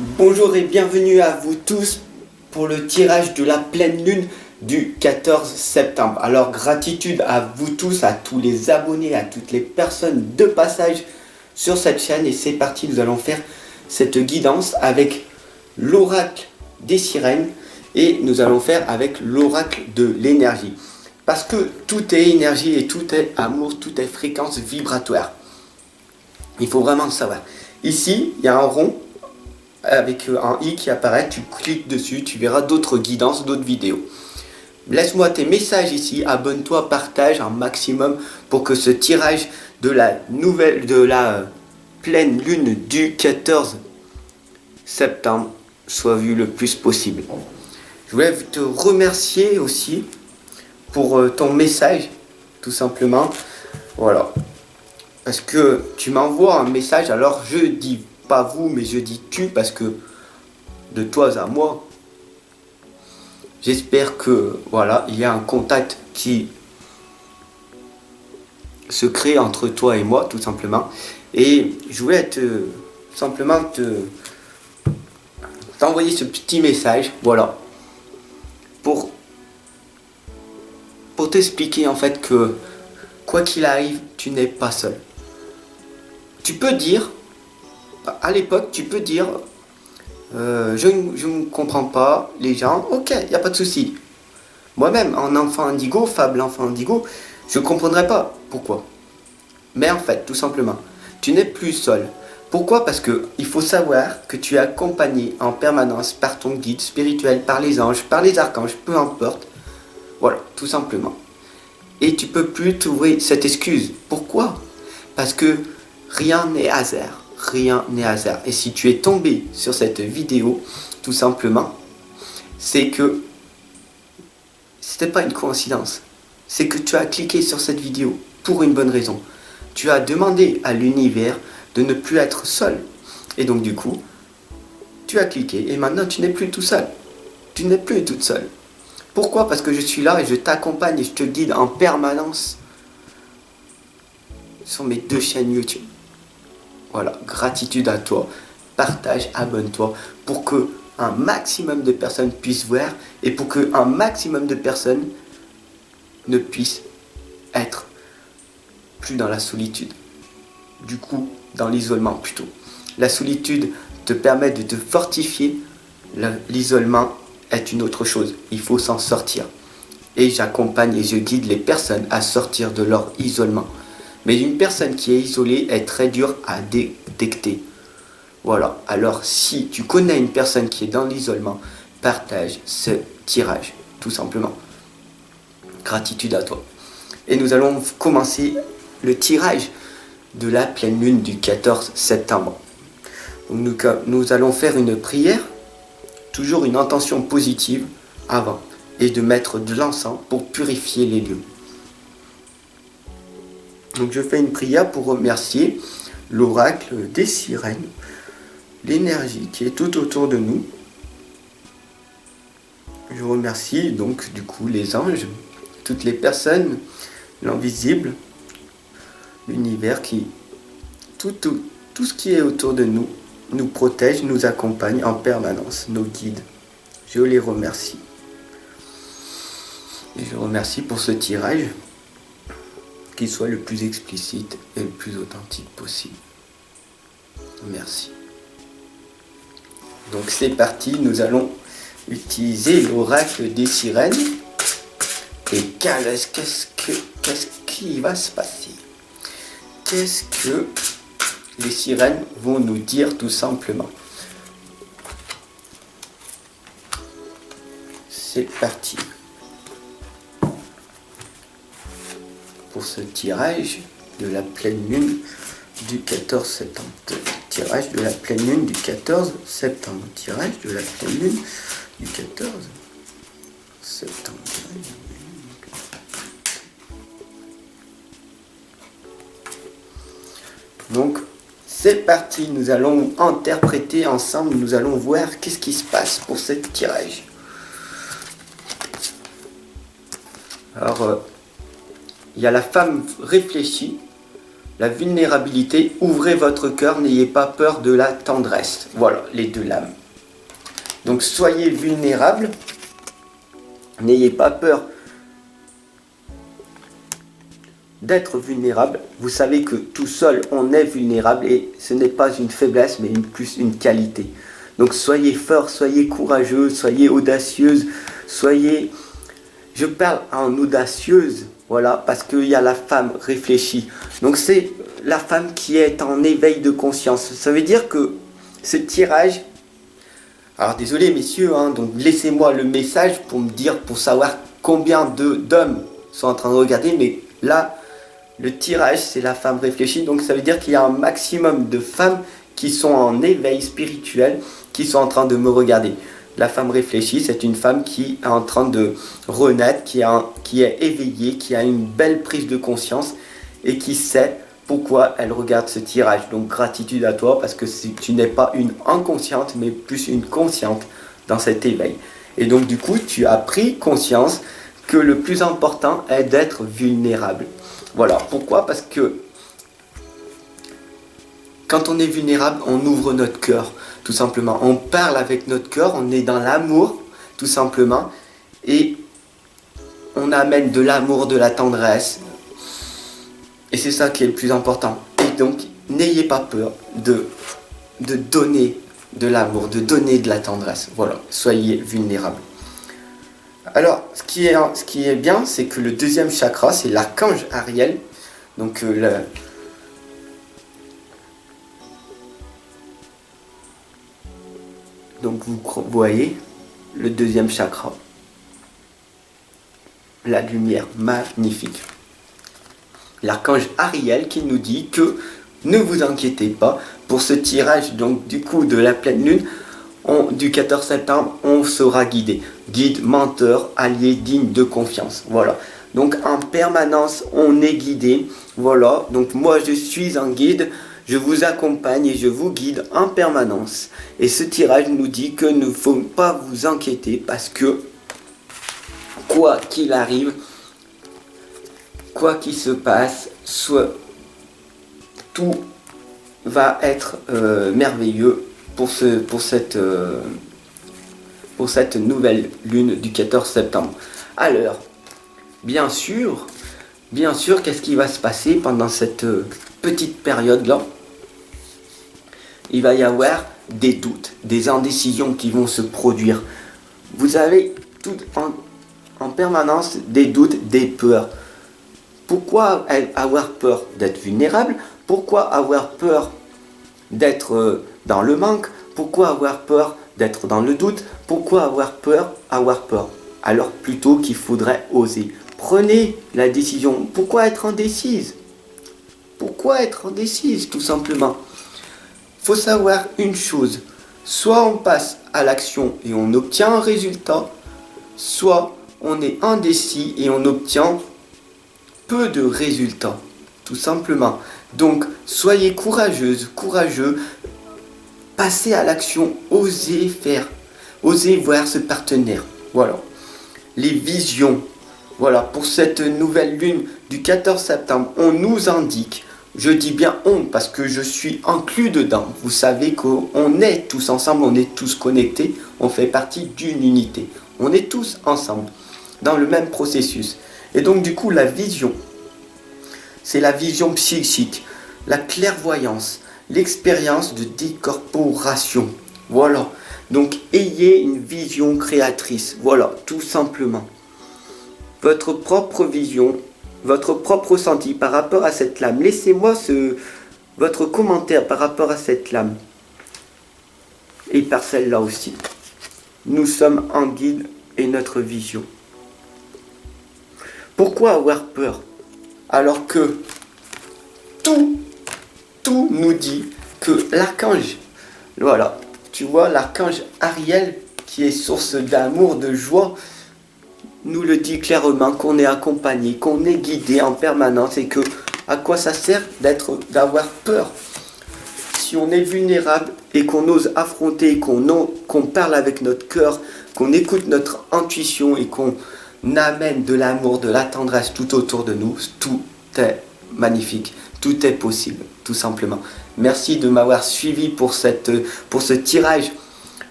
Bonjour et bienvenue à vous tous pour le tirage de la pleine lune du 14 septembre. Alors gratitude à vous tous, à tous les abonnés, à toutes les personnes de passage sur cette chaîne. Et c'est parti, nous allons faire cette guidance avec l'oracle des sirènes et nous allons faire avec l'oracle de l'énergie. Parce que tout est énergie et tout est amour, tout est fréquence vibratoire. Il faut vraiment le savoir. Ici, il y a un rond avec un i qui apparaît, tu cliques dessus, tu verras d'autres guidances, d'autres vidéos. Laisse-moi tes messages ici, abonne-toi, partage un maximum pour que ce tirage de la pleine lune du 14 septembre soit vu le plus possible. Je voulais te remercier aussi pour ton message, tout simplement. Voilà. Parce que tu m'envoies un message, alors je dis pas vous, mais je dis tu, parce que de toi à moi, j'espère que voilà, il y a un contact qui se crée entre toi et moi, tout simplement. Et je voulais simplement t'envoyer ce petit message, voilà, pour t'expliquer en fait que quoi qu'il arrive, tu n'es pas seul. Tu peux dire, à l'époque, tu peux dire, je ne comprends pas les gens, ok, il n'y a pas de souci. Moi-même, en enfant indigo, fable enfant indigo, je ne comprendrais pas pourquoi. Mais en fait, tout simplement, tu n'es plus seul. Pourquoi? Parce que il faut savoir que tu es accompagné en permanence par ton guide spirituel, par les anges, par les archanges, peu importe. Voilà, tout simplement. Et tu peux plus trouver cette excuse. Pourquoi? Parce que rien n'est hasard. Rien n'est hasard. Et si tu es tombé sur cette vidéo, tout simplement, c'est que c'était pas une coïncidence. C'est que tu as cliqué sur cette vidéo pour une bonne raison. Tu as demandé à l'univers de ne plus être seul. Et donc du coup, tu as cliqué et maintenant tu n'es plus tout seul. Tu n'es plus toute seule. Pourquoi? Parce que je suis là et je t'accompagne et je te guide en permanence sur mes 2 chaînes YouTube. Voilà, gratitude à toi. Partage, abonne-toi pour que un maximum de personnes puissent voir et pour que un maximum de personnes ne puissent être plus dans la solitude. Du coup, dans l'isolement plutôt. La solitude te permet de te fortifier. L'isolement est une autre chose. Il faut s'en sortir. Et j'accompagne et je guide les personnes à sortir de leur isolement. Mais une personne qui est isolée est très dure à détecter. Voilà. Alors si tu connais une personne qui est dans l'isolement, partage ce tirage, tout simplement. Gratitude à toi. Et nous allons commencer le tirage de la pleine lune du 14 septembre. Donc nous allons faire une prière, toujours une intention positive avant, et de mettre de l'encens pour purifier les lieux. Donc je fais une prière pour remercier l'oracle des sirènes, l'énergie qui est tout autour de nous. Je remercie donc du coup les anges, toutes les personnes, l'invisible, l'univers qui, tout ce qui est autour de nous, nous protège, nous accompagne en permanence, nos guides. Je les remercie. Et je remercie pour ce tirage, qu'il soit le plus explicite et le plus authentique possible. Merci. Donc c'est parti, nous allons utiliser l'oracle des sirènes. Et qu'est-ce qui va se passer? Qu'est-ce que les sirènes vont nous dire tout simplement? C'est parti. Pour ce tirage de la pleine lune du 14 septembre. Tirage de la pleine lune du 14 septembre. Tirage de la pleine lune du 14 septembre. Donc, c'est parti. Nous allons interpréter ensemble. Nous allons voir qu'est-ce qui se passe pour ce tirage. Alors, il y a la femme réfléchie, la vulnérabilité, ouvrez votre cœur, n'ayez pas peur de la tendresse. Voilà, les deux lames. Donc soyez vulnérables, n'ayez pas peur d'être vulnérable. Vous savez que tout seul on est vulnérable et ce n'est pas une faiblesse mais plus une qualité. Donc soyez fort, soyez courageux, soyez audacieuse, soyez... Je parle en audacieuse, voilà, parce qu'il y a la femme réfléchie. Donc c'est la femme qui est en éveil de conscience. Ça veut dire que ce tirage... Alors désolé messieurs, hein, donc laissez-moi le message pour me dire, pour savoir combien d'hommes sont en train de regarder, mais là... Le tirage, c'est la femme réfléchie, donc ça veut dire qu'il y a un maximum de femmes qui sont en éveil spirituel, qui sont en train de me regarder. La femme réfléchie, c'est une femme qui est en train de renaître, qui est éveillée, qui a une belle prise de conscience et qui sait pourquoi elle regarde ce tirage. Donc gratitude à toi parce que tu n'es pas une inconsciente, mais plus une consciente dans cet éveil. Et donc du coup, tu as pris conscience que le plus important est d'être vulnérable. Voilà, pourquoi? Parce que quand on est vulnérable, on ouvre notre cœur, tout simplement. On parle avec notre cœur, on est dans l'amour, tout simplement. Et on amène de l'amour, de la tendresse. Et c'est ça qui est le plus important. Et donc, n'ayez pas peur de donner de l'amour, de donner de la tendresse. Voilà, soyez vulnérables. Alors, ce qui est bien, c'est que le deuxième chakra, c'est l'archange Ariel. Donc, vous voyez le deuxième chakra. La lumière magnifique. L'archange Ariel qui nous dit que ne vous inquiétez pas pour ce tirage donc du coup de la pleine lune. Du 14 septembre, on sera guidé. Guide, menteur, allié, digne de confiance. Voilà. Donc en permanence, on est guidé. Voilà. Donc moi, je suis un guide. Je vous accompagne et je vous guide en permanence. Et ce tirage nous dit que ne faut pas vous inquiéter parce que quoi qu'il arrive, quoi qu'il se passe, tout va être merveilleux pour cette nouvelle lune du 14 septembre. Alors, bien sûr, qu'est-ce qui va se passer pendant cette petite période-là? Il va y avoir des doutes, des indécisions qui vont se produire. Vous avez tout en permanence des doutes, des peurs. Pourquoi avoir peur d'être vulnérable? Pourquoi avoir peur d'être dans le manque? Pourquoi avoir peur d'être dans le doute? Pourquoi avoir peur? Alors plutôt qu'il faudrait oser. Prenez la décision. Pourquoi être indécise? Pourquoi être indécise, tout simplement? Faut savoir une chose. Soit on passe à l'action et on obtient un résultat, soit on est indécis et on obtient peu de résultats, tout simplement. Donc, soyez courageuse, courageux, passez à l'action, osez faire, osez voir ce partenaire. Voilà. Les visions. Voilà, pour cette nouvelle lune du 14 septembre, on nous indique, je dis bien on parce que je suis inclus dedans. Vous savez qu'on est tous ensemble, on est tous connectés, on fait partie d'une unité. On est tous ensemble, dans le même processus. Et donc du coup, la vision, c'est la vision psychique, la clairvoyance, l'expérience de décorporation. Voilà. Donc ayez une vision créatrice. Voilà, tout simplement. Votre propre vision, votre propre ressenti par rapport à cette lame. Laissez-moi votre commentaire par rapport à cette lame. Et par celle-là aussi. Nous sommes en guide et notre vision. Pourquoi avoir peur? Alors que tout nous dit que l'archange, voilà, tu vois, l'archange Ariel, qui est source d'amour, de joie, nous le dit clairement qu'on est accompagné, qu'on est guidé en permanence et que à quoi ça sert d'avoir peur? Si on est vulnérable et qu'on ose affronter, qu'on parle avec notre cœur, qu'on écoute notre intuition et qu'on amène de l'amour, de la tendresse tout autour de nous, tout est magnifique. Tout est possible, tout simplement. Merci de m'avoir suivi pour ce tirage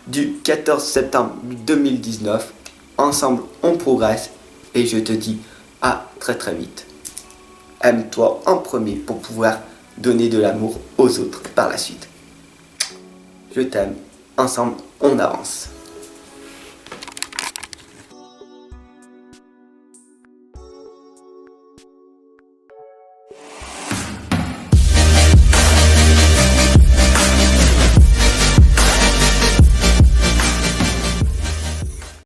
du 14 septembre 2019. Ensemble, on progresse et je te dis à très très vite. Aime-toi en premier pour pouvoir donner de l'amour aux autres par la suite. Je t'aime. Ensemble, on avance.